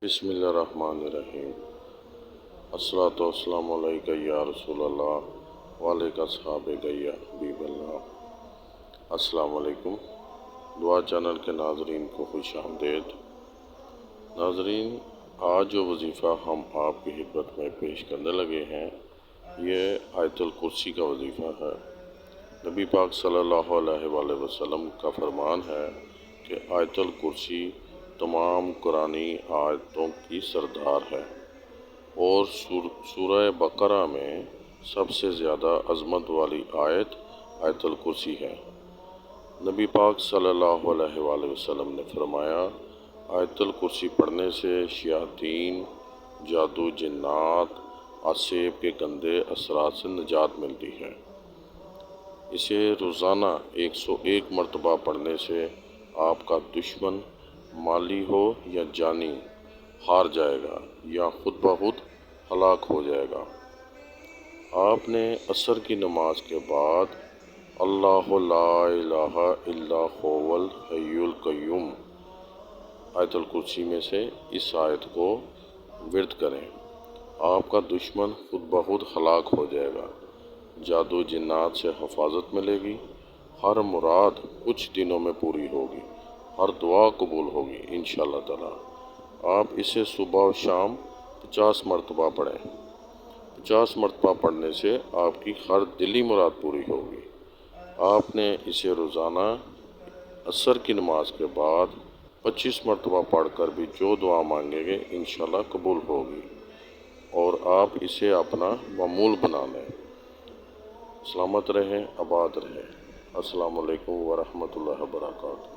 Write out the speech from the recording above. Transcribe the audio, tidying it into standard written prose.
بسم اللہ الرحمن الرحیم۔ الصلاۃ والسلام علیکہ یا رسول اللہ وعلیکہ اصحابہ یا حبیب اللہ۔ السلام علیکم۔ دعا چینل کے ناظرین کو خوش آمدید۔ ناظرین، آج جو وظیفہ ہم آپ کی خدمت میں پیش کرنے لگے ہیں یہ آیت الکرسی کا وظیفہ ہے۔ نبی پاک صلی اللہ علیہ وآلہ وسلم کا فرمان ہے کہ آیت الکرسی تمام قرآنی آیتوں کی سردار ہے اور سورہ بقرہ میں سب سے زیادہ عظمت والی آیت الکرسی ہے۔ نبی پاک صلی اللہ علیہ وآلہ وسلم نے فرمایا، آیت الکرسی پڑھنے سے شیاطین، جادو، جنات، عصیب کے گندے اثرات سے نجات ملتی ہے۔ اسے روزانہ 101 مرتبہ پڑھنے سے آپ کا دشمن مالی ہو یا جانی ہار جائے گا یا خود بخود ہلاک ہو جائے گا۔ آپ نے عصر کی نماز کے بعد اللہ لا الہ الا هو الحی القیوم آیت الکرسی میں سے اس آیت کو ورد کریں۔ آپ کا دشمن خود بخود ہلاک ہو جائے گا، جادو جنات سے حفاظت ملے گی، ہر مراد کچھ دنوں میں پوری ہوگی، ہر دعا قبول ہوگی انشاءاللہ تعالی۔ آپ اسے صبح و شام 50 مرتبہ پڑھیں۔ 50 مرتبہ پڑھنے سے آپ کی ہر دلی مراد پوری ہوگی۔ آپ نے اسے روزانہ عصر کی نماز کے بعد 25 مرتبہ پڑھ کر بھی جو دعا مانگیں گے انشاءاللہ قبول ہوگی، اور آپ اسے اپنا معمول بنا لیں۔ سلامت رہیں، آباد رہیں۔ السلام علیکم ورحمۃ اللہ وبرکاتہ۔